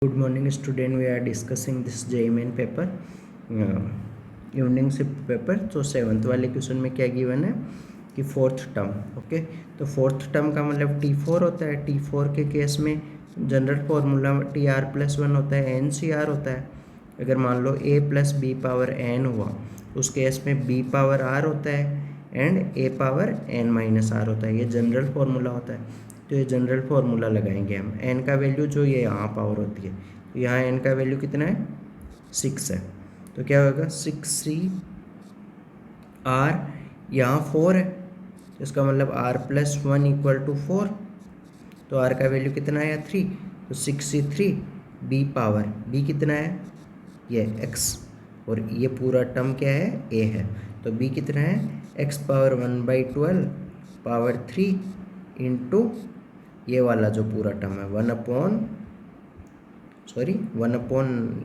Good morning, student. We are discussing this JEE main paper, evening shift paper. तो seventh वाले question में क्या given है कि फोर्थ टर्म। ओके, तो फोर्थ टर्म का मतलब T4 होता है। T4 के केस में जनरल फॉर्मूला TR+1 होता है, NCR होता है। अगर मान लो A + B पावर n हुआ, उस केस में B पावर r होता है एंड A पावर n-r होता है। ये जनरल फॉर्मूला होता है। तो ये जनरल फार्मूला लगाएंगे हम। n का वैल्यू जो ये यहाँ पावर होती है, तो यहाँ n का वैल्यू कितना है, 6 है। तो क्या होगा, 6c r, यहाँ 4 है, तो इसका मतलब r+1 = 4। तो r का वैल्यू कितना है, 3। तो 6c3 b पावर b कितना है, ये x, और ये पूरा टर्म क्या है, a है। तो b कितना है, x पावर 1/12 पावर 3 इंटू ये वाला जो पूरा टर्म है 1/,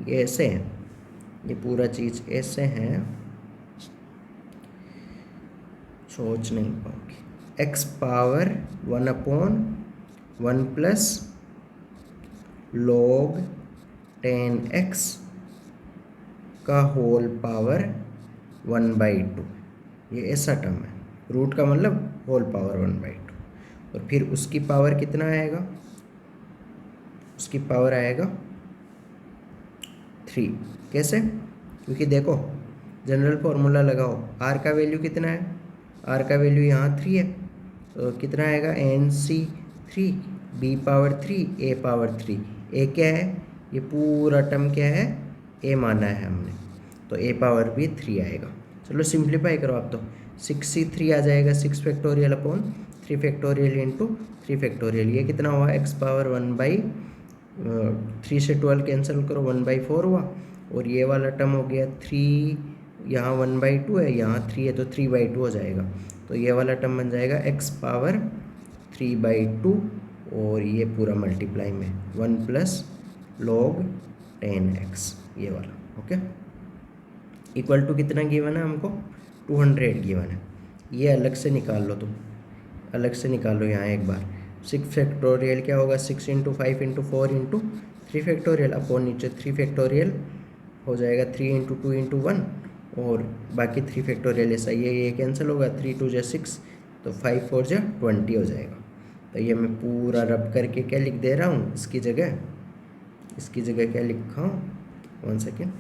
ये ऐसे है, ये पूरा चीज़ ऐसे है, सोच नहीं पाओगे। x power 1/1 plus log 10x का होल पावर 1/2, ये ऐसा टर्म है। रूट का मतलब होल पावर 1/2, और फिर उसकी पावर कितना आएगा, उसकी पावर आएगा 3। कैसे, क्योंकि देखो जनरल फॉर्मूला लगाओ, r का वैल्यू कितना है, r का वैल्यू यहाँ 3 है, तो कितना आएगा, NC3 b power 3 a power 3। a क्या है, ये पूरा टर्म क्या है, a माना है हमने, तो a पावर भी 3 आएगा। चलो सिंप्लीफाई करो आप, तो 6c3 आ जाएगा 6 factorial upon 3 factorial into 3 factorial. ये कितना हुआ, x पावर 1/3 से 12 कैंसिल करो, 1/4 हुआ। और ये वाला टर्म हो गया 3, यहाँ 1/2 है, यहाँ 3 है, तो 3/2 हो जाएगा। तो ये वाला टर्म बन जाएगा x पावर 3/2, और ये पूरा मल्टीप्लाई में 1 प्लस log 10x, ये वाला। ओके, इक्वल टू कितना गिवन है हमको, 200 गिवन है। ये अलग से निकाल लो, तुम अलग से निकालो यहाँ एक बार। 6 फैक्टोरियल क्या होगा, 6 × 5 × 4 × 3 फैक्टोरियल अपॉन नीचे 3 फैक्टोरियल हो जाएगा 3 × 2 × 1, और बाकी 3 फैक्टोरियल ऐसा ये कैंसिल होगा, 3 × 2 = 6, तो 5 × 4 = 20 हो जाएगा। तो ये मैं पूरा रब करके क्या लिख दे रहा हूँ, इसकी जगह क्या लिखा हूँ, 1 सेकेंड,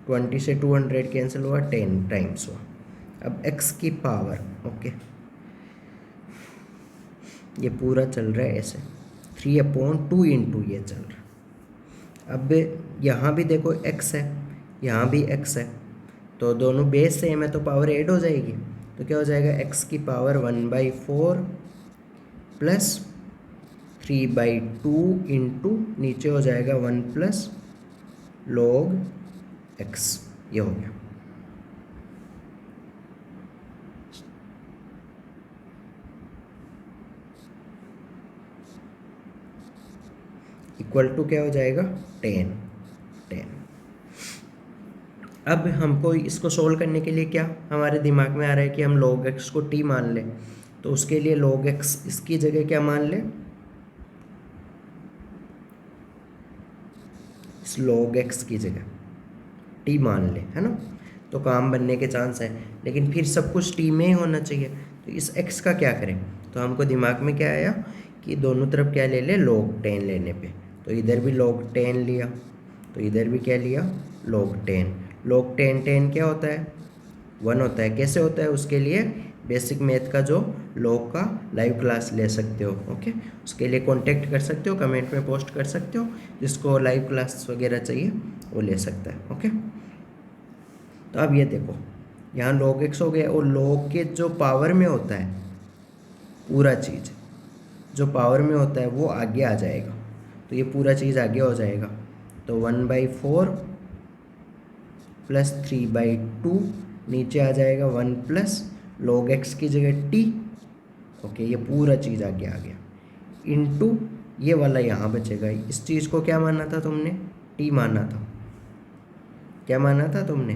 20 से 200 कैंसिल हुआ, 10 टाइम्स हुआ। अब x की पावर, ओके, ये पूरा चल रहा है ऐसे, 3/2 इंटू ये चल रहा है। अब यहाँ भी देखो x है, यहाँ भी x है, तो दोनों बेस सेम है, तो पावर ऐड हो जाएगी। तो क्या हो जाएगा, x की पावर 1/4 प्लस 3/2 इंटू नीचे हो जाएगा 1 प्लस log x, ये हो गया। इक्वल टू क्या हो जाएगा, 10। अब हमको इसको सोल्व करने के लिए क्या हमारे दिमाग में आ रहा है कि हम log x को t मान लें। तो उसके लिए log x इसकी जगह क्या मान लें, इस log x की जगह t मान लें, है ना। तो काम बनने के चांस है, लेकिन फिर सब कुछ t में ही होना चाहिए। तो इस x का क्या करें, तो हमको दिमाग में क्या आया कि दोनों तरफ क्या ले लें, log 10 लेने पे। तो इधर भी log 10 लिया, तो इधर भी क्या लिया, log 10। log 10 क्या होता है, 1 होता है। कैसे होता है, उसके लिए बेसिक मैथ का जो log का लाइव क्लास ले सकते हो। ओके, उसके लिए कांटेक्ट कर सकते हो, कमेंट में पोस्ट कर सकते हो, जिसको लाइव क्लास वगैरह चाहिए वो ले सकता है। ओके, तो अब ये देखो, यहाँ log x हो गया, और log के जो पावर में होता है पूरा चीज़ जो पावर में होता है वो आगे आ जाएगा, तो ये पूरा चीज़ आगे हो जाएगा। तो 1/4 प्लस 3/2 नीचे आ जाएगा 1 प्लस log x की जगह t। ओके, ये पूरा चीज़ आगे आ गया, इनटू ये वाला यहाँ बचेगा। इस चीज़ को क्या माना था तुमने, t माना था। क्या माना था तुमने,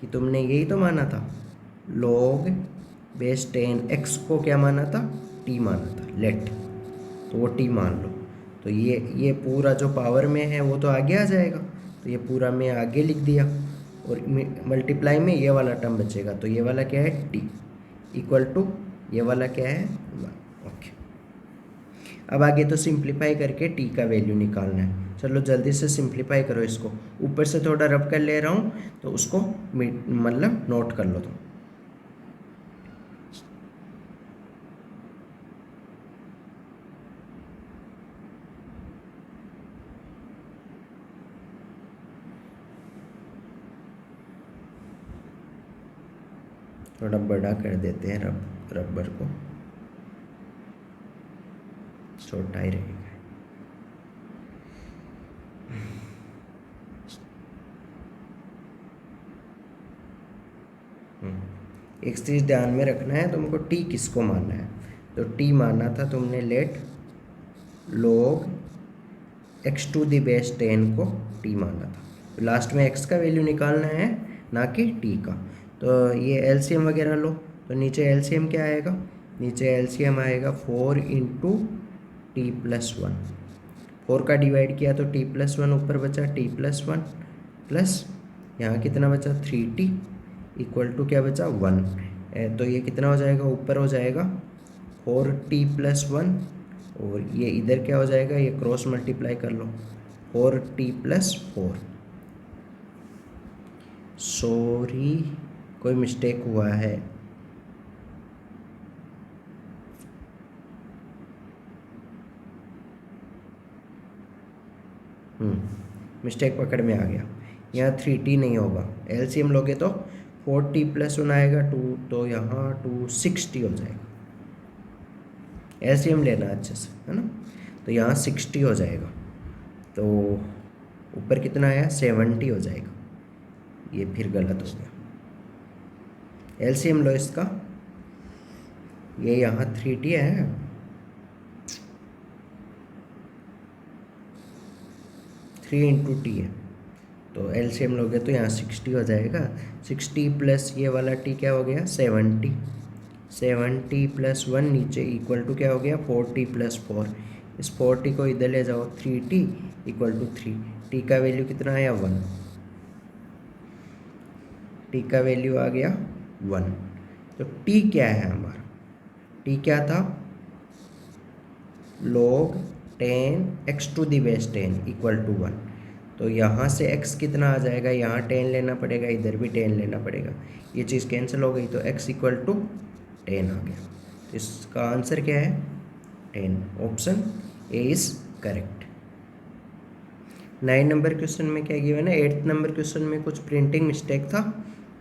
कि तुमने यही तो माना था, log बेस 10x को क्या माना था, t माना था। लेट, तो वो t मान लो। तो ये पूरा जो पावर में है वो तो आगे आ जाएगा, तो ये पूरा मैं आगे लिख दिया, और मल्टीप्लाई में ये वाला टर्म बचेगा, तो ये वाला क्या है टी इक्वल टू ये वाला क्या है 1। ओके, अब आगे तो सिंप्लीफाई करके टी का वैल्यू निकालना है। चलो जल्दी से सिंप्लीफाई करो इसको, ऊपर से थोड़ा रब कर ले रहा हूँ तो उसको मतलब नोट कर लो तुम। थोड़ा बड़ा कर देते हैं रबर को, छोटा ही रहेगा। एक चीज़ ध्यान में रखना है, तुमको टी किसको मानना है। तो टी मानना था तुमने let log x to the base 10 को टी माना था। तो लास्ट में x का वैल्यू निकालना है, ना कि t का। तो ये एलसीएम वगैरह लो, तो नीचे एलसीएम क्या आएगा, नीचे एलसीएम आएगा 4 इंटू टी प्लस 1। 4 का डिवाइड किया तो t प्लस 1 ऊपर बचा, t प्लस 1 प्लस यहाँ कितना बचा 3t इक्वल टू क्या बचा 1। तो ये कितना हो जाएगा, ऊपर हो जाएगा 4t प्लस 1, और ये इधर क्या हो जाएगा, ये क्रॉस मल्टीप्लाई कर लो 4t प्लस 4। सॉरी कोई मिस्टेक हुआ है, मिस्टेक पकड़ में आ गया। यहाँ 3t नहीं होगा, एलसीएम लोगे तो 4t प्लस 1 आएगा 2, तो यहाँ 2 6t हो जाएगा। एलसीएम लेना अच्छे से, है ना। तो यहाँ 60 हो जाएगा, तो ऊपर कितना आया 70 हो जाएगा। ये फिर गलत हो गया। एलसीएम लो इसका, ये यहाँ 3t है, थ्री इंटू टी है, तो एलसीएम लोगे तो यहाँ 60 हो जाएगा। 60 प्लस ये वाला t क्या हो गया 70, 70 प्लस 1 नीचे इक्वल टू क्या हो गया 4t प्लस 4। इस 4t को इधर ले जाओ, 3t इक्वल टू 3। t का वैल्यू कितना आया 1, t का वैल्यू आ गया 1। तो t क्या है हमारा, t क्या था log 10 x to the base 10 equal to 1। तो यहाँ से x कितना आ जाएगा, यहाँ 10 लेना पड़ेगा, इधर भी 10 लेना पड़ेगा, ये चीज़ कैंसिल हो गई, तो x इक्वल टू 10 आ गया। तो इसका आंसर क्या है 10, option A is correct. 9 number question में क्या गिवन है, 8 नंबर क्वेश्चन में कुछ प्रिंटिंग मिस्टेक था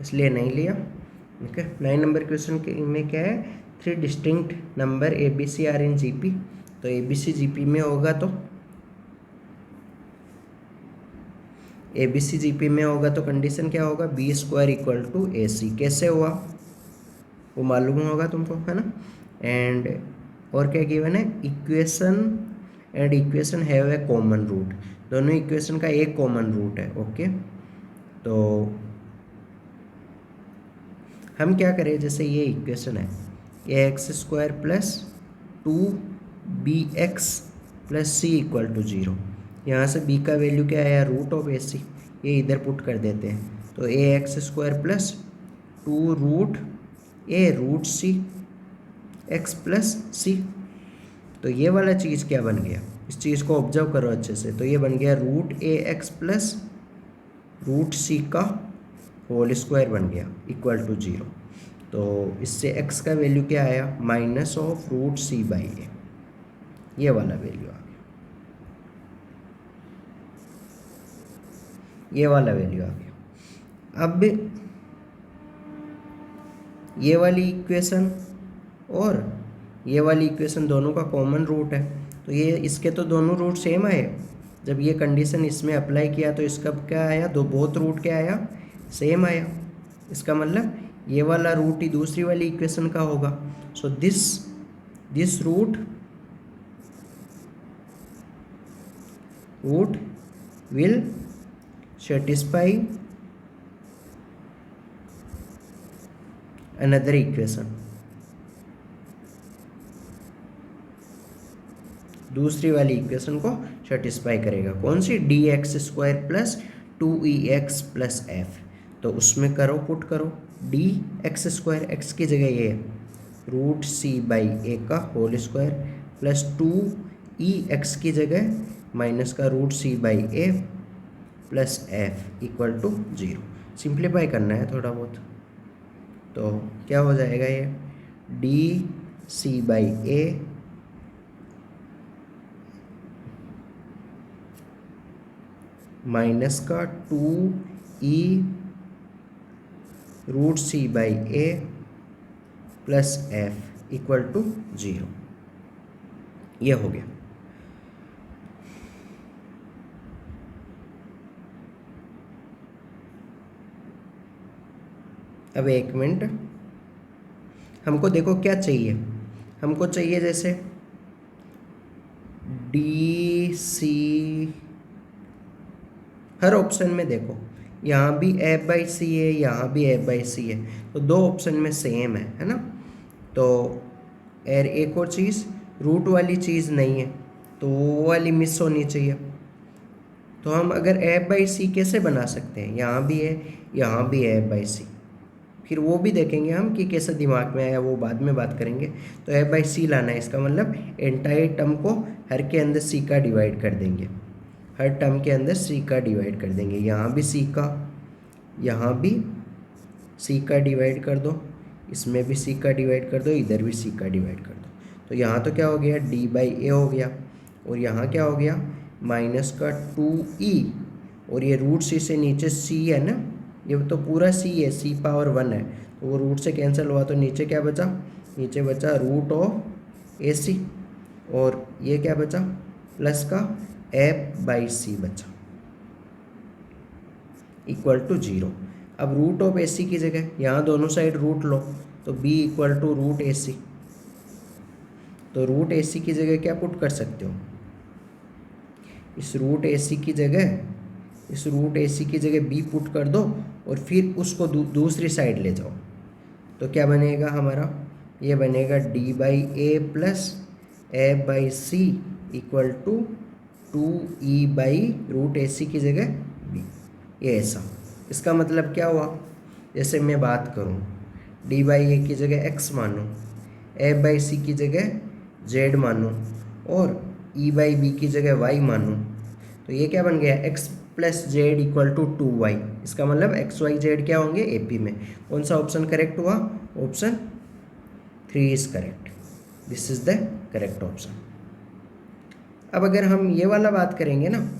इसलिए नहीं लिया। ओके, 9 नंबर क्वेश्चन में क्या है, 3 distinct number A B C are in GP. तो ए बी सी जीपी में होगा तो ए बी सी जीपी में होगा तो कंडीशन क्या होगा, बी स्क्वायर इक्वल टू ए सी। कैसे हुआ वो मालूम होगा तुमको, है ना। एंड और क्या गिवन है, equation and equation have a common root. दोनों इक्वेशन का एक कॉमन रूट है। ओके, तो हम क्या करें, जैसे ये इक्वेशन है A X square plus 2bx plus C equal to 0। यहाँ से b का वैल्यू क्या आया, रूट ऑफ ए सी, ये इधर पुट कर देते हैं। तो ए एक्स स्क्वायर प्लस 2 रूट ए रूट सी एक्स प्लस सी। तो ये वाला चीज़ क्या बन गया, इस चीज़ को ऑब्जर्व करो अच्छे से। तो ये बन गया रूट ए एक्स प्लस रूट सी का होल स्क्वायर बन गया इक्वल टू 0। तो इससे x का वैल्यू क्या आया, minus of root C by A, ये वाला वैल्यू आ गया, ये वाला वैल्यू आ गया। अब ये वाली इक्वेशन और ये वाली इक्वेशन दोनों का कॉमन रूट है, तो ये इसके तो दोनों रूट सेम आए। जब ये कंडीशन इसमें अप्लाई किया तो इसका क्या आया, दो बोथ रूट क्या आया, सेम आया। इसका मतलब ये वाला रूट ही दूसरी वाली इक्वेशन का होगा। So this root will satisfy another equation, दूसरी वाली इक्वेशन को सेटिस्फाई करेगा। कौन सी? D X square plus 2e(x plus F. तो उसमें करो, पुट करो डी एक्स स्क्वायर, एक्स की जगह ये है √c/a का होल स्क्वायर प्लस 2e(x की जगह माइनस का √c/a plus F equal to 0। Simplify करना है थोड़ा बहुत, तो क्या हो जाएगा ये dc/a माइनस का 2e√c/a plus F equal to 0। ये हो गया। अब एक मिनट, हमको देखो क्या चाहिए। हमको चाहिए जैसे डी सी, हर ऑप्शन में देखो यहाँ भी f/c है, यहाँ भी f/c है, तो दो ऑप्शन में सेम है ना। तो एक और चीज़, रूट वाली चीज़ नहीं है, तो वो वाली मिस होनी चाहिए। तो हम अगर f/c कैसे बना सकते हैं, यहाँ भी है, यहाँ भी है f/c, फिर वो भी देखेंगे हम कि कैसे दिमाग में आया, वो बाद में बात करेंगे। तो f/c लाना है, इसका मतलब एंटायर टर्म को हर के अंदर c का डिवाइड कर देंगे, हर टर्म के अंदर c का डिवाइड कर देंगे। यहाँ भी c का, यहाँ भी c का डिवाइड कर दो, इसमें भी c का डिवाइड कर दो, इधर भी c का डिवाइड कर दो। तो यहाँ तो क्या हो गया d/a हो गया, और यहाँ क्या हो गया माइनस का 2e, और ये √c से नीचे c है ना, ये तो पूरा c है, c⁻1 है, तो वो रूट से कैंसिल हुआ, तो नीचे क्या बचा, नीचे बचा √ac, और ये क्या बचा प्लस का f/c बचा इक्वल टू 0। अब √ac की जगह यहाँ दोनों साइड रूट लो, तो b इक्वल टू √ac। तो √ac की जगह क्या पुट कर सकते हो, इस √ac की जगह, इस √ac की जगह b पुट कर दो, और फिर उसको दूसरी साइड ले जाओ। तो क्या बनेगा हमारा, ये बनेगा d/a plus f/c equal to 2e/√ac की जगह b। ये ऐसा, इसका मतलब क्या हुआ, जैसे मैं बात करूँ d/a की जगह x मानूँ, f/c की जगह z मानूँ, और e/b की जगह y मानूँ, तो ये क्या बन गया x plus Z equal to 2y। इसका मतलब XYZ क्या होंगे AP में। कौन सा ऑप्शन करेक्ट हुआ, option 3 is correct, this is the correct option. अब अगर हम ये वाला बात करेंगे ना,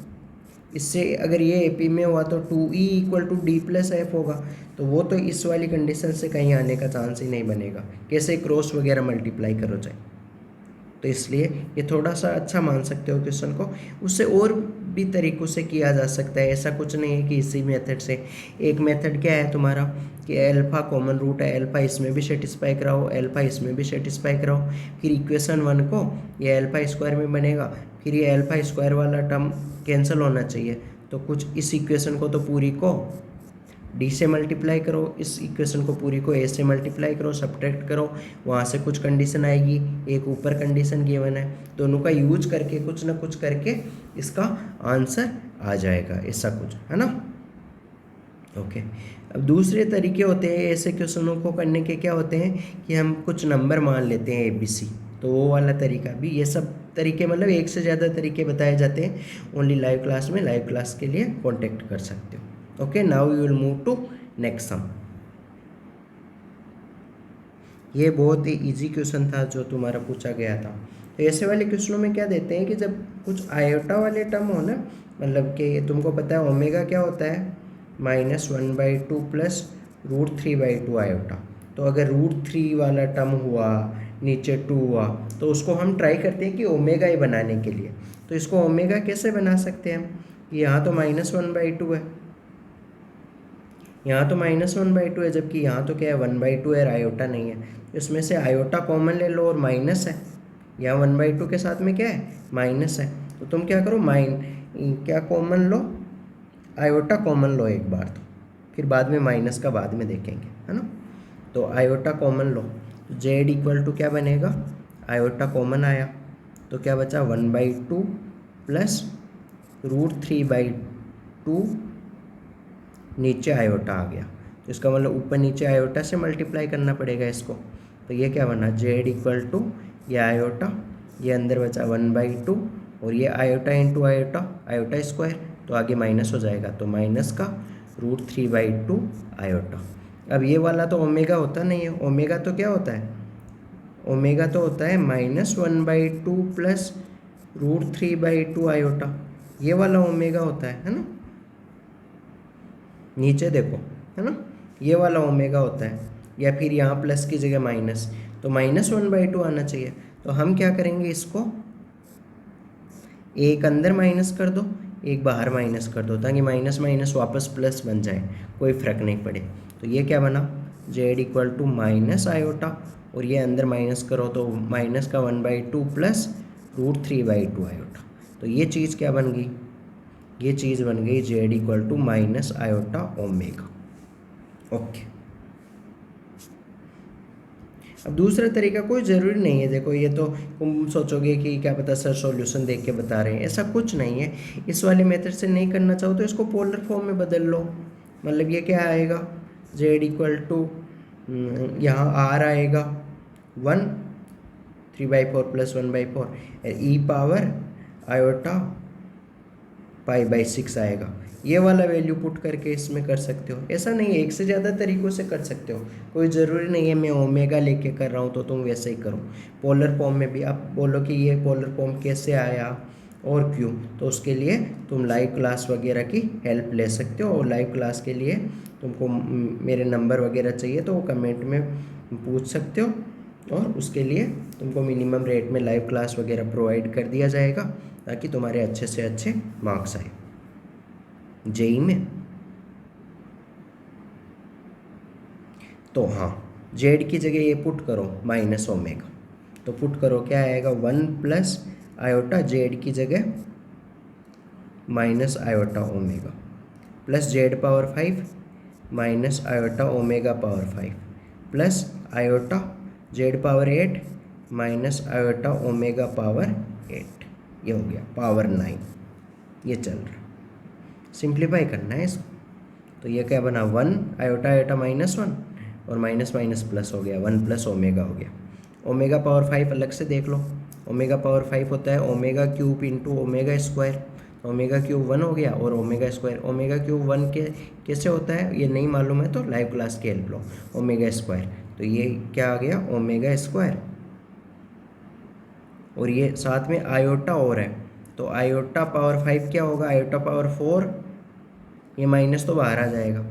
इससे अगर ये AP में हुआ तो 2e equal to d plus F होगा, तो वो तो इस वाली कंडीशन से कहीं आने का चांस ही नहीं बनेगा, कैसे क्रॉस वगैरह मल्टीप्लाई करो चाहे। तो इसलिए ये थोड़ा सा अच्छा मान सकते हो क्वेश्चन को, उससे और भी तरीक़ों से किया जा सकता है, ऐसा कुछ नहीं है कि इसी मेथड से। एक मेथड क्या है तुम्हारा कि अल्फ़ा कॉमन रूट है, अल्फ़ा इसमें भी सेटिस्फाई कराओ, अल्फ़ा इसमें भी सेटिस्फाई कराओ, फिर इक्वेशन 1 को ये अल्फ़ा स्क्वायर में बनेगा, फिर ये अल्फ़ा स्क्वायर वाला टर्म कैंसिल होना चाहिए, तो कुछ इस इक्वेशन को तो पूरी को d से मल्टीप्लाई करो, इस इक्वेशन को पूरी को a से मल्टीप्लाई करो, सब्ट्रैक्ट करो, वहाँ से कुछ कंडीशन आएगी, एक ऊपर कंडीशन गिवन है, दोनों का यूज करके कुछ ना कुछ करके इसका आंसर आ जाएगा, ऐसा कुछ है ना। ओके, अब दूसरे तरीके होते हैं ऐसे क्वेश्चनों को करने के, क्या होते हैं कि हम कुछ नंबर मान लेते हैं ABC, तो वो वाला तरीका भी, ये सब तरीके मतलब एक से ज़्यादा तरीके बताए जाते हैं ओनली लाइव क्लास में, लाइव क्लास के लिए कॉन्टेक्ट कर सकते हो। Okay, now you will move to next sum. ये बहुत ही इजी क्वेश्चन था जो तुम्हारा पूछा गया था। तो ऐसे वाले क्वेश्चनों में क्या देते हैं कि जब कुछ आयोटा वाले टर्म हो ना, मतलब कि तुमको पता है ओमेगा क्या होता है -1/2 प्लस √3/2 आयोटा, तो अगर √3 वाला टर्म हुआ, नीचे 2 हुआ, तो उसको हम ट्राई करते हैं कि ओमेगा ही बनाने के लिए। तो इसको ओमेगा कैसे बना सकते हैं हम, यहाँ तो -1/2 है, यहाँ तो -1/2 है, जबकि यहाँ तो क्या है 1/2 है, आयोटा नहीं है, इसमें से आयोटा कॉमन ले लो और माइनस है, यहाँ 1/2 के साथ में क्या है माइनस है, तो तुम क्या करो क्या कॉमन लो, आयोटा कॉमन लो एक बार, तो फिर बाद में माइनस का बाद में देखेंगे, है ना। तो आयोटा कॉमन लो, तो जेड इक्वल टू क्या बनेगा, आयोटा कॉमन आया, तो क्या बचा 1/2 प्लस √3/2 नीचे आयोटा आ गया, तो इसका मतलब ऊपर नीचे आयोटा से मल्टीप्लाई करना पड़ेगा इसको। तो ये क्या बना z इक्वल टू ये आयोटा, ये अंदर बचा 1/2 और ये iota into iota, iota square, तो आगे माइनस हो जाएगा, तो माइनस का √3/2 आयोटा। अब ये वाला तो ओमेगा होता नहीं है, ओमेगा तो क्या होता है, ओमेगा तो होता है -1/2 प्लस √3/2 आयोटा, ये वाला ओमेगा होता है ना, नीचे देखो है ना, ये वाला ओमेगा होता है, या फिर यहाँ प्लस की जगह माइनस, तो -1/2 आना चाहिए। तो हम क्या करेंगे, इसको एक अंदर माइनस कर दो, एक बाहर माइनस कर दो, ताकि माइनस माइनस वापस प्लस बन जाए, कोई फ़र्क नहीं पड़े। तो ये क्या बना, z equal to minus iota, और ये अंदर माइनस करो तो माइनस का 1/2 प्लस √3/2 आयोटा। तो ये चीज़ क्या बन गई, ये चीज़ बन गई z equal to minus iota omega. Okay, अब दूसरा तरीका कोई ज़रूरी नहीं है, देखो ये तो तुम सोचोगे कि क्या पता सर सॉल्यूशन देख के बता रहे हैं, ऐसा कुछ नहीं है। इस वाले मेथड से नहीं करना चाहो तो इसको पोलर फॉर्म में बदल लो, मतलब ये क्या आएगा, z इक्वल टू यहाँ r आएगा 1 3/4 प्लस 1/4 ई पावर आयोटा π/6 आएगा। ये वाला वैल्यू पुट करके इसमें कर सकते हो, ऐसा नहीं है, एक से ज़्यादा तरीक़ों से कर सकते हो, कोई ज़रूरी नहीं है मैं ओमेगा लेके कर रहा हूँ तो तुम वैसे ही करो। पोलर फॉर्म में भी आप बोलो कि ये पोलर फॉर्म कैसे आया और क्यों, तो उसके लिए तुम लाइव क्लास वगैरह की हेल्प ले सकते हो, और लाइव क्लास के लिए तुमको मेरे नंबर वगैरह चाहिए तो वो कमेंट में पूछ सकते हो, और उसके लिए तुमको मिनिमम रेट में लाइव क्लास वगैरह प्रोवाइड कर दिया जाएगा, ताकि तुम्हारे अच्छे से अच्छे मार्क्स आए जेई में। तो हाँ, जेड की जगह ये पुट करो माइनस ओमेगा, तो पुट करो क्या आएगा 1 प्लस आयोटा जेड की जगह minus iota omega, plus Z power 5 minus iota omega power 5 plus iota Z power 8 minus iota omega power 8, ये हो गया पावर 9, ये चल रहा, सिंप्लीफाई करना है इसको। तो ये क्या बना 1 आयोटा आयोटा -1 और माइनस माइनस प्लस हो गया 1 प्लस ओमेगा हो गया। ओमेगा पावर 5 अलग से देख लो, ओमेगा पावर 5 होता है omega cube into omega square, omega cube 1 हो गया, और ओमेगा स्क्वायर, ओमेगा क्यूब 1 के कैसे होता है ये नहीं मालूम है तो लाइव क्लास की हेल्प लो, ओमेगा स्क्वायर, तो ये क्या आ गया ओमेगा स्क्वायर, और ये साथ में आयोटा और है, तो आयोटा पावर 5 क्या होगा, आयोटा पावर 4, ये माइनस तो बाहर आ जाएगा,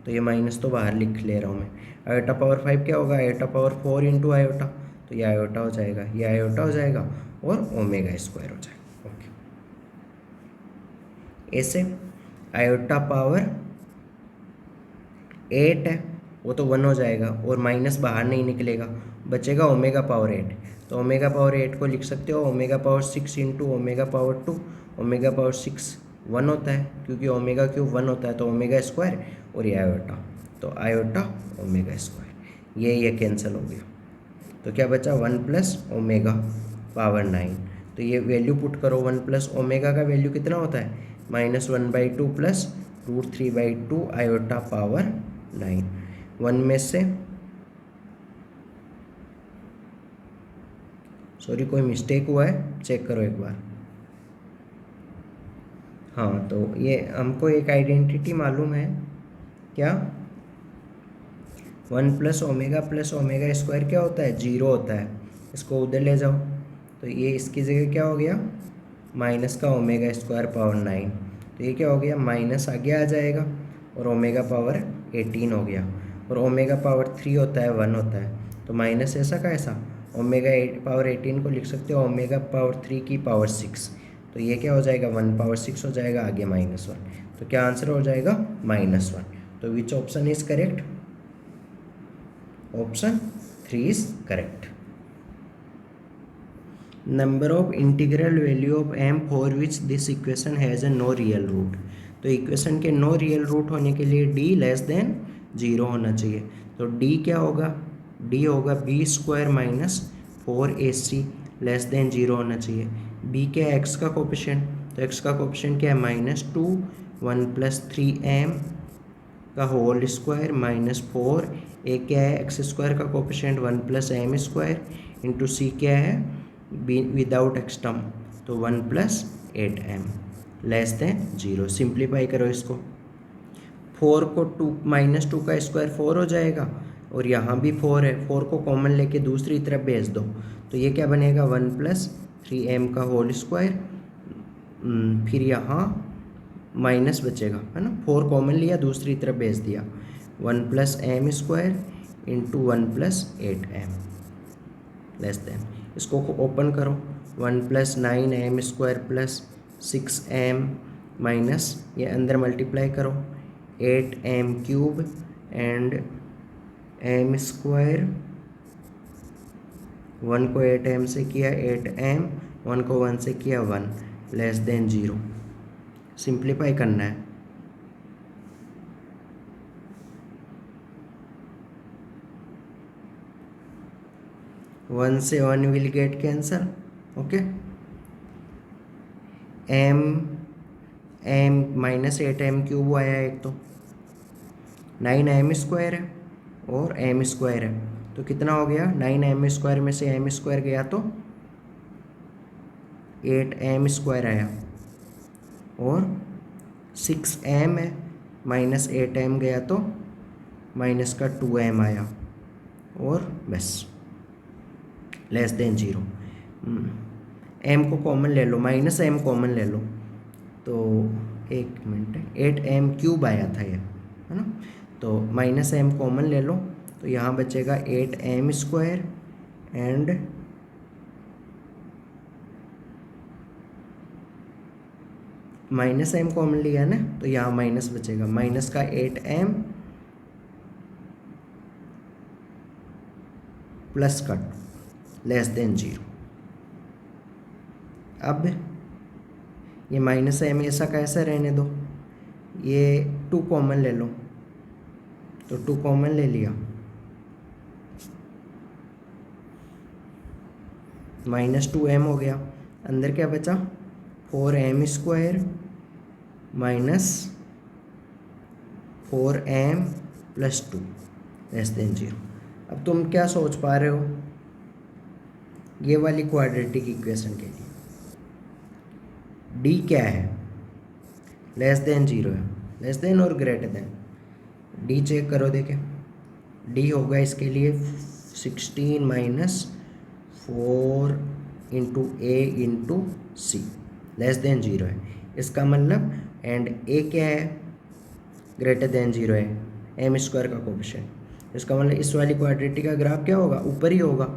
तो ये माइनस तो बाहर लिख ले रहा हूँ मैं, आयोटा पावर 5 क्या होगा, आयोटा पावर 4 इंटू आयोटा, तो ये आयोटा हो जाएगा, ये आयोटा हो जाएगा, और ओमेगा स्क्वायर हो जाएगा। ओके, ऐसे आयोटा पावर 8 है, वो तो 1 हो जाएगा, और माइनस बाहर नहीं निकलेगा, बचेगा ओमेगा पावर 8, तो ओमेगा पावर 8 को लिख सकते हो omega power 6 into omega power 2, omega power 6 1 होता है, क्योंकि ओमेगा क्यूब 1 होता है, तो ओमेगा स्क्वायर और ये आयोटा, तो आयोटा ओमेगा स्क्वायर, ये कैंसिल हो गया, तो क्या बचा 1 प्लस ओमेगा पावर 9, तो ये वैल्यू पुट करो 1 प्लस ओमेगा का वैल्यू कितना होता है -1/2 प्लस √3/2 आयोटा पावर 9, 1 में से सॉरी कोई मिस्टेक हुआ है चेक करो एक बार। हाँ, तो ये हमको एक आइडेंटिटी मालूम है क्या, 1 प्लस ओमेगा स्क्वायर क्या होता है 0 होता है, इसको उधर ले जाओ, तो ये इसकी जगह क्या हो गया माइनस का ओमेगा स्क्वायर पावर 9, तो ये क्या हो गया माइनस आगे आ जाएगा, और ओमेगा पावर 18 हो गया, और ओमेगा पावर 3 होता है 1 होता है, तो माइनस ऐसा का ऐसा, ओमेगा पावर 18 को लिख सकते हो ओमेगा पावर 3 की पावर 6, तो ये क्या हो जाएगा 1 पावर 6 हो जाएगा, आगे -1, तो क्या आंसर हो जाएगा -1, तो which option is correct, option 3 is correct. Number of integral value of m for which this equation has a no real root, तो इक्वेशन के नो रियल रूट होने के लिए d लेस देन 0 होना चाहिए, तो d क्या होगा, d होगा b² - 4ac लेस देन 0 होना चाहिए। बी क्या है, एक्स का कोफिशिएंट, तो एक्स का कोफिशिएंट क्या है -2, 1 + 3m का होल स्क्वायर -4। ए क्या है, एक्स स्क्वायर का कोफिशिएंट 1 + m² इंटू सी क्या है, बी विदाउट एक्स टर्म, तो 1 + 8m लेस देन 0। सिंप्लीफाई करो इसको, 4 को 2 -2 का स्क्वायर 4 हो जाएगा और यहाँ भी 4 है, 4 को कॉमन लेके दूसरी तरफ भेज दो, तो ये क्या बनेगा 1 + 3m का होल स्क्वायर, फिर यहाँ माइनस बचेगा, है ना, 4 कॉमन लिया दूसरी तरफ भेज दिया, 1 + m² into 1 + 8m less than, इसको ओपन करो, 1 + 9m² + 6m माइनस ये अंदर मल्टीप्लाई करो 8m³ एंड m², 1 को 8m से किया 8m, 1 को 1 से किया 1 लेस देन 0। सिंप्लीफाई करना है, वन से 1 will get cancel, okay, m -8m³ आया एक, तो 9m² है और m² है, तो कितना हो गया, 9m² में से m² गया तो 8m² आया, और 6m है -8m गया तो माइनस का 2m आया, और बस लेस देन 0। m को कॉमन ले लो, -m कॉमन ले लो, तो एक मिनट, 8m³ आया था ये, है ना, तो -m कॉमन ले लो, तो यहाँ बचेगा 8m² एंड -m कॉमन लिया ना, तो यहाँ माइनस बचेगा, माइनस का 8m प्लस का लेस देन 0। अब ये -m ऐसा कैसा रहने दो, ये 2 कॉमन ले लो, तो 2 कॉमन ले लिया, -2m हो गया, अंदर क्या बचा 4m² minus 4m + 2 less than 0। अब तुम क्या सोच पा रहे हो, ये वाली क्वाड्रेटिक इक्वेशन के लिए d क्या है, लेस देन 0 है, लेस देन और ग्रेटर देन, d चेक करो, देखें d होगा इसके लिए 16 - 4 into a into C, less than 0 है, इसका मतलब, एंड a क्या है, ग्रेटर देन 0 है, m² का कोफिशिएंट, इसका मतलब इस वाली क्वाड्रेटिक का ग्राफ क्या होगा, ऊपर ही होगा,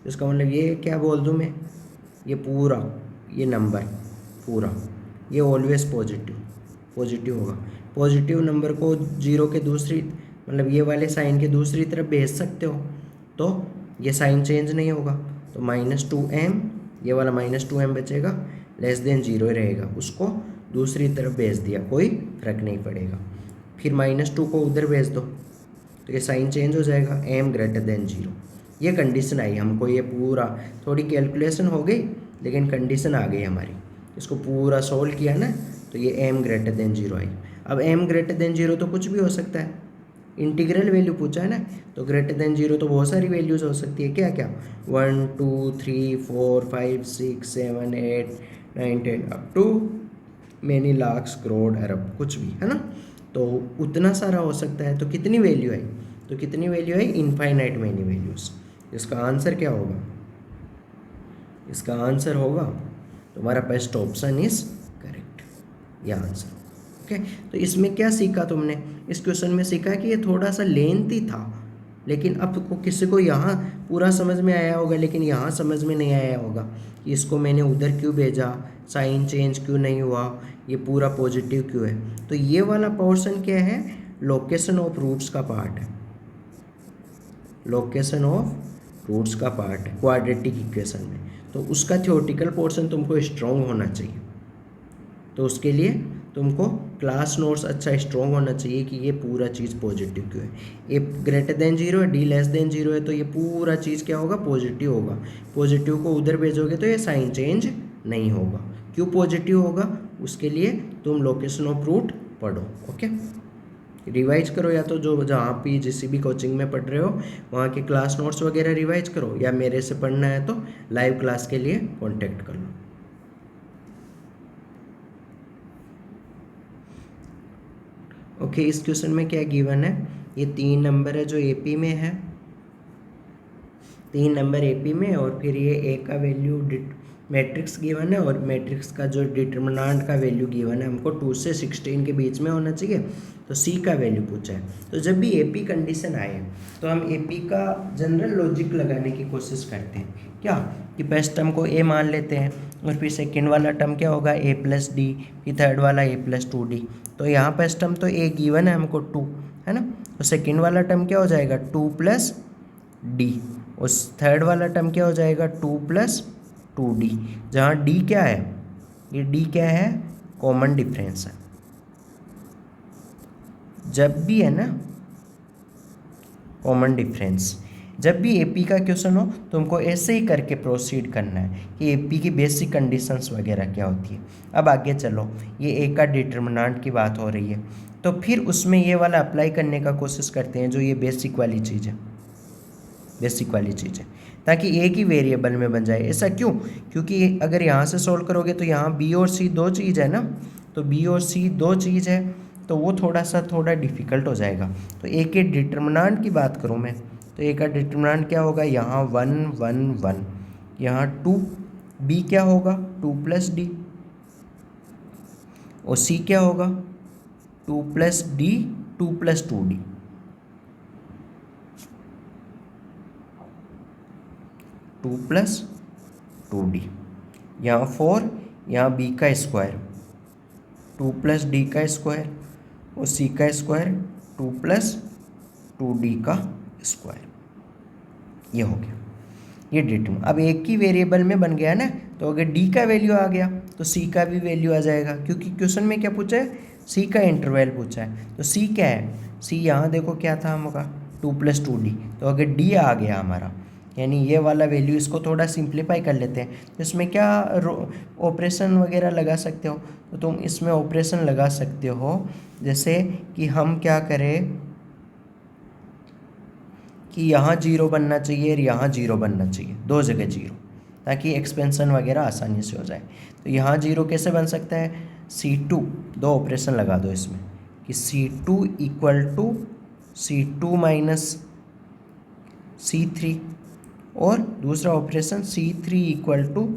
इसका मतलब ये क्या बोल दूँ मैं, ये पूरा ये नंबर पूरा ये ऑलवेज पॉजिटिव होगा। पॉजिटिव नंबर को 0 के दूसरी, मतलब ये वाले साइन के दूसरी तरफ भेज सकते हो, तो ये साइन चेंज नहीं होगा, तो -2m, ये वाला -2m बचेगा, लेस देन 0 रहेगा, उसको दूसरी तरफ भेज दिया, कोई फर्क नहीं पड़ेगा, फिर -2 को उधर भेज दो, तो ये साइन चेंज हो जाएगा, m ग्रेटर देन 0। ये कंडीशन आई हमको, ये पूरा थोड़ी कैलकुलेशन हो गई लेकिन कंडीशन आ गई हमारी, इसको पूरा सोल्व किया ना, तो ये m ग्रेटर देन 0 आई। अब m ग्रेटर देन 0 तो कुछ भी हो सकता है, इंटीग्रल वैल्यू पूछा है ना, तो ग्रेटर देन 0 तो बहुत सारी वैल्यूज हो सकती है, क्या क्या, 1 2 3 4 5 6 7 8 9 10 up to many lakhs crore अरब, कुछ भी, है ना, तो उतना सारा हो सकता है, तो कितनी वैल्यू आई, तो कितनी वैल्यू आई, इनफाइनाइट मैनी वैल्यूज। इसका आंसर क्या होगा, इसका आंसर होगा तुम्हारा बेस्ट ऑप्शन इज करेक्ट, यह आंसर, ओके। तो इसमें क्या सीखा तुमने, इस क्वेश्चन में सीखा कि ये थोड़ा सा लेंथी था, लेकिन अब को किसी को यहाँ पूरा समझ में आया होगा, लेकिन यहाँ समझ में नहीं आया होगा कि इसको मैंने उधर क्यों भेजा, साइन चेंज क्यों नहीं हुआ, ये पूरा पॉजिटिव क्यों है। तो ये वाला पोर्शन क्या है, लोकेशन ऑफ रूट्स का पार्ट है, लोकेशन ऑफ रूट्स का पार्ट है क्वाड्रेटिक इक्वेशन में, तो उसका थ्योरेटिकल पोर्शन तुमको स्ट्रॉन्ग होना चाहिए। तो उसके लिए तुमको क्लास नोट्स अच्छा स्ट्रॉन्ग होना चाहिए कि ये पूरा चीज़ पॉजिटिव क्यों है। ए ग्रेटर देन जीरो है, डी लेस देन जीरो है, तो ये पूरा चीज़ क्या होगा, पॉजिटिव होगा। पॉजिटिव को उधर भेजोगे तो ये साइन चेंज नहीं होगा। क्यों पॉजिटिव होगा, उसके लिए तुम लोकेशन ऑफ रूट पढ़ो। ओके, रिवाइज करो, या तो जो जहाँ भी जिस भी कोचिंग में पढ़ रहे हो वहाँ के क्लास नोट्स वगैरह रिवाइज करो, या मेरे से पढ़ना है तो लाइव क्लास के लिए कांटेक्ट कर लो। ओके, इस क्वेश्चन में क्या गिवन है, ये 3 नंबर है जो एपी में है, 3 नंबर एपी में, और फिर ये ए का वैल्यू मैट्रिक्स गिवन है, और मैट्रिक्स का जो डिटर्मिनेंट का वैल्यू गिवन है हमको 2 से 16 के बीच में होना चाहिए, तो सी का वैल्यू पूछा है। तो जब भी एपी कंडीशन आए तो हम एपी का जनरल लॉजिक लगाने की कोशिश करते हैं, क्या कि फर्स्ट टर्म को ए मान लेते हैं, और फिर सेकेंड वाला टर्म क्या होगा ए प्लस डी, फिर थर्ड वाला ए प्लस 2d। तो यहाँ फर्स्ट टर्म तो ए गिवन है हमको 2, है ना, तो सेकेंड वाला टर्म क्या हो जाएगा 2 प्लस डी, उस थर्ड वाला टर्म क्या हो जाएगा 2 प्लस 2d, जहाँ d क्या है, ये d क्या है, कॉमन डिफरेंस है। जब भी है ना कॉमन डिफरेंस, जब भी एपी का क्वेश्चन हो तुमको ऐसे ही करके प्रोसीड करना है कि एपी की बेसिक कंडीशंस वगैरह क्या होती है। अब आगे चलो, ये ए का डिटर्मिनेंट की बात हो रही है, तो फिर उसमें ये वाला अप्लाई करने का कोशिश करते हैं जो ये बेसिक वाली चीज़ है, बेसिक वाली चीज़ है, ताकि एक ही वेरिएबल में बन जाए। ऐसा क्यों, क्योंकि अगर यहाँ से सोल्व करोगे तो यहाँ बी और सी दो चीज़ है ना, तो बी और सी दो चीज़ है, तो वो थोड़ा डिफ़िकल्ट हो जाएगा। तो ए के डिटर्मिनेंट की बात करूँ मैं, तो ए का डिटर्मिनेंट क्या होगा, यहाँ 1 1 1, यहाँ 2, बी क्या होगा 2 प्लस डी, और सी क्या होगा 2 plus D 2 plus 2d, 2 plus 2d, यहाँ 4, यहाँ बी का स्क्वायर 2 प्लस डी का स्क्वायर, और सी का स्क्वायर 2 प्लस 2d का स्क्वायर, ये हो गया, ये डिटर्म। अब एक ही वेरिएबल में बन गया ना, तो अगर डी का वैल्यू आ गया तो सी का भी वैल्यू आ जाएगा, क्योंकि क्वेश्चन में क्या पूछा है, सी का इंटरवल पूछा है। तो सी क्या है, सी यहाँ देखो क्या था हमारा 2 प्लस 2d, तो अगर डी आ गया हमारा, यानी ये वाला वैल्यू, इसको थोड़ा सिंप्लीफाई कर लेते हैं, तो इसमें क्या ऑपरेशन वगैरह लगा सकते हो, तो तुम इसमें ऑपरेशन लगा सकते हो, जैसे कि हम क्या करें कि यहाँ जीरो बनना चाहिए और यहाँ जीरो बनना चाहिए, दो जगह जीरो, ताकि एक्सपेंशन वगैरह आसानी से हो जाए। तो यहाँ जीरो कैसे बन सकता है, C2, दो ऑपरेशन लगा दो इसमें कि C2 equal to C2 minus C3, और दूसरा operation C3 equal to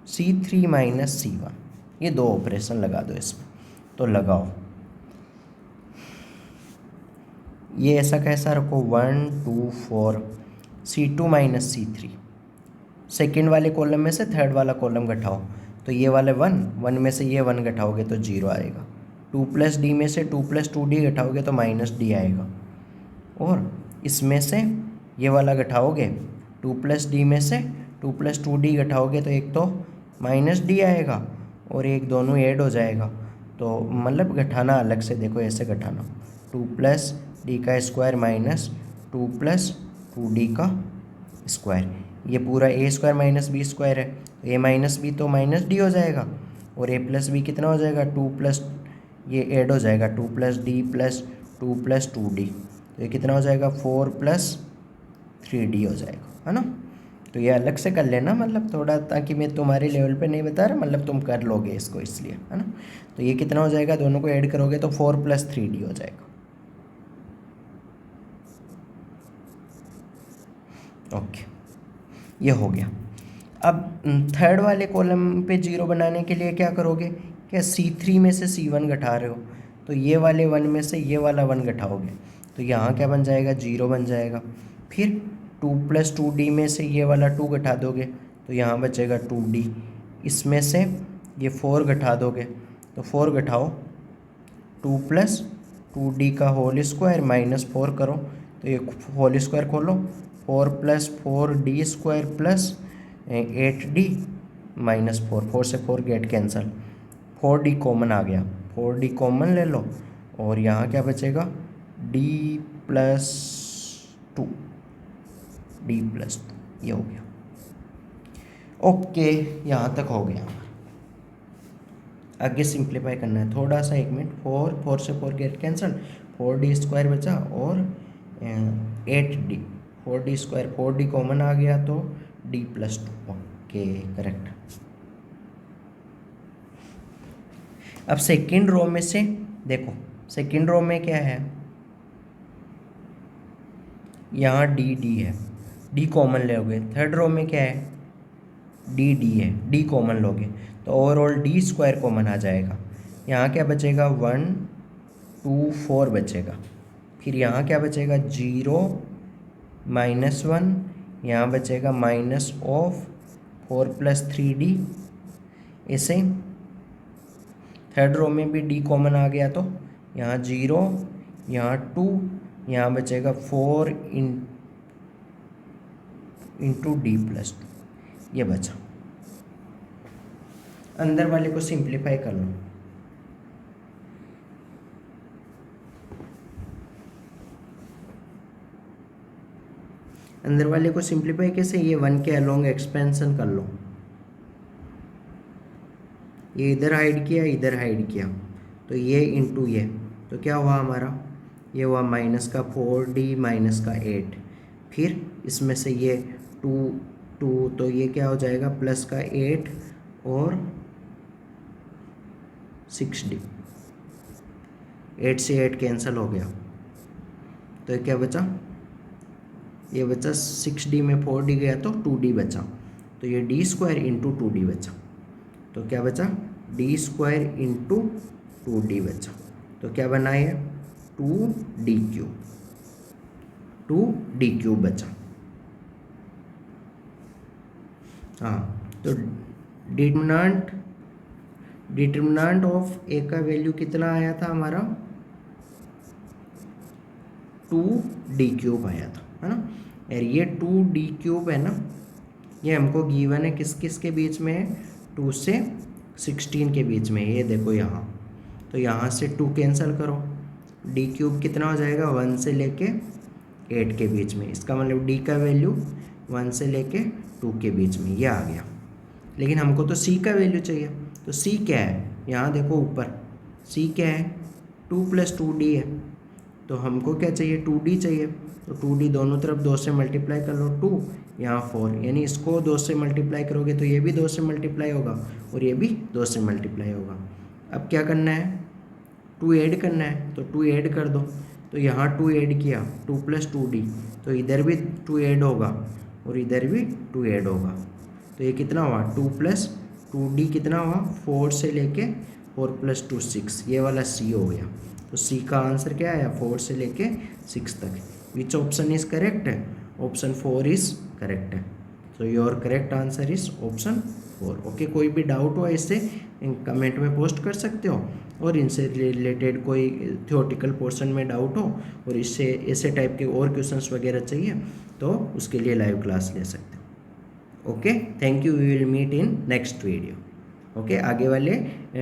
C3 minus C1, ये दो ऑपरेशन लगा दो इसमें। तो लगाओ, ये ऐसा कैसा रखो 1 2 4, C2 माइनस C3, सेकेंड वाले कॉलम में से थर्ड वाला कॉलम घटाओ, तो ये वाले 1 1 में से ये 1 घटाओगे तो 0 आएगा, 2 प्लस डी में से 2 प्लस 2d घटाओगे तो माइनस डी आएगा, और इसमें से ये वाला घटाओगे 2 प्लस डी में से 2 प्लस 2d घटाओगे तो एक तो माइनस डी आएगा और एक दोनों ऐड हो जाएगा। तो मतलब घटाना अलग से, देखो ऐसे घटाना, 2 प्लस डी का स्क्वायर माइनस 2 प्लस 2d का स्क्वायर, ये पूरा ए स्क्वायर माइनस बी स्क्वायर है, तो ए माइनस बी तो माइनस डी हो जाएगा, और ए प्लस बी कितना हो जाएगा 2 प्लस, ये ऐड हो जाएगा 2 plus D plus 2 plus 2d, तो ये कितना हो जाएगा 4 प्लस 3d हो जाएगा, है ना। तो ये अलग से कर लेना, मतलब थोड़ा, ताकि मैं तुम्हारे लेवल पे नहीं बता रहा, मतलब तुम कर लोगे इसको इसलिए, है ना। तो ये कितना हो जाएगा, दोनों को ऐड करोगे तो 4 प्लस 3d हो जाएगा। ओके, ये हो गया। अब थर्ड वाले कॉलम पे जीरो बनाने के लिए क्या करोगे, क्या C3 में से C1 घटा रहे हो, तो ये वाले 1 में से ये वाला 1 घटाओगे, तो यहाँ क्या बन जाएगा, जीरो बन जाएगा। फिर 2 प्लस 2d में से ये वाला 2 घटा दोगे तो यहाँ बचेगा 2d, इसमें से ये 4 घटा दोगे तो 4 घटाओ, 2 प्लस 2d का होल स्क्वायर माइनस 4 करो, तो ये होल स्क्वायर खोलो, 4 plus 4d square plus 8d minus 4, 4 से 4 गेट कैंसल, 4d कॉमन आ गया, 4d कॉमन ले लो और यहाँ क्या बचेगा d प्लस 2, ये हो गया। ओके, यहाँ तक हो गया। आगे सिंप्लीफाई करना है थोड़ा सा, 1 मिनट। 4 से 4 गेट कैंसल, 4d² बचा और 8d, 4d², 4d कॉमन आ गया तो d प्लस 2। Okay, correct. अब सेकेंड रो में से देखो, सेकेंड रो में क्या है, यहाँ डी है, डी कॉमन लोगे। थर्ड रो में क्या है, डी है, डी कॉमन लोगे तो ओवरऑल d² कॉमन आ जाएगा। यहाँ क्या बचेगा, 1 2 4 बचेगा। फिर यहाँ क्या बचेगा, 0 -1, यहाँ बचेगा माइनस ऑफ 4 + 3d। ऐसे थर्ड रो में भी d कॉमन आ गया तो यहाँ 0, यहाँ 2, यहाँ बचेगा 4 इंटू d + 2, ये बचा। अंदर वाले को सिंप्लीफाई कर लो। अंदर वाले को सिंप्लीफाई कैसे, ये 1 के अलोंग एक्सपेंशन कर लो। ये इधर हाइड किया, इधर हाइड किया, तो ये इंटू ये, तो क्या हुआ हमारा, ये हुआ माइनस का 4d माइनस का 8। फिर इसमें से ये 2 तो ये क्या हो जाएगा, प्लस का 8 और 6d, 8 से 8 कैंसिल हो गया, तो ये क्या बचा, ये बचा 6d में 4d गया तो 2d बचा, तो ये d² इंटू 2d बचा। तो क्या बचा, d² इंटू 2d बचा। तो क्या बना है, 2d³ बचा। हाँ, तो डिटर्मिनेंट ऑफ ए का वैल्यू कितना आया था हमारा, 2d³ आया था, है ना। और ये 2d³ है ना, ये हमको गिवन है किस किस के बीच में है, 2 से 16 के बीच में। ये देखो यहाँ, तो यहाँ से 2 कैंसिल करो, d³ कितना हो जाएगा, 1 से लेके 8 के बीच में। इसका मतलब d का वैल्यू 1 से लेके 2 के बीच में, ये आ गया। लेकिन हमको तो c का वैल्यू चाहिए, तो c क्या है, यहाँ देखो ऊपर c क्या है, 2 + 2d है, तो हमको क्या चाहिए, 2d चाहिए। तो 2d दोनों तरफ 2 से मल्टीप्लाई कर लो, 2 यहाँ 4, यानी इसको 2 से मल्टीप्लाई करोगे तो ये भी 2 से मल्टीप्लाई होगा और ये भी 2 से मल्टीप्लाई होगा। अब क्या करना है, 2 ऐड करना है, तो 2 ऐड कर दो। तो यहाँ 2 ऐड किया, 2 + 2d, तो इधर भी 2 ऐड होगा और इधर भी 2 ऐड होगा, तो ये कितना हुआ, 2 + 2d कितना हुआ, 4 से लेके 4 + 2 6, ये वाला c हो गया। तो c का आंसर क्या आया, 4 से लेके 6 तक। विच ऑप्शन इज करेक्ट है, ऑप्शन 4 इज करेक्ट है। So your correct answer is option 4। Okay, कोई भी डाउट हो इससे कमेंट में पोस्ट कर सकते हो, और इनसे रिलेटेड कोई थ्योरेटिकल पोर्शन में डाउट हो और इससे ऐसे टाइप के और क्वेश्चंस वगैरह चाहिए तो उसके लिए लाइव क्लास ले सकते हो। Okay, thank you, we will meet in next video. Okay, आगे वाले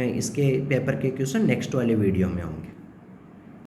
इसके पेपर के क्वेश्चन नेक्स्ट वाले वीडियो में होंगे।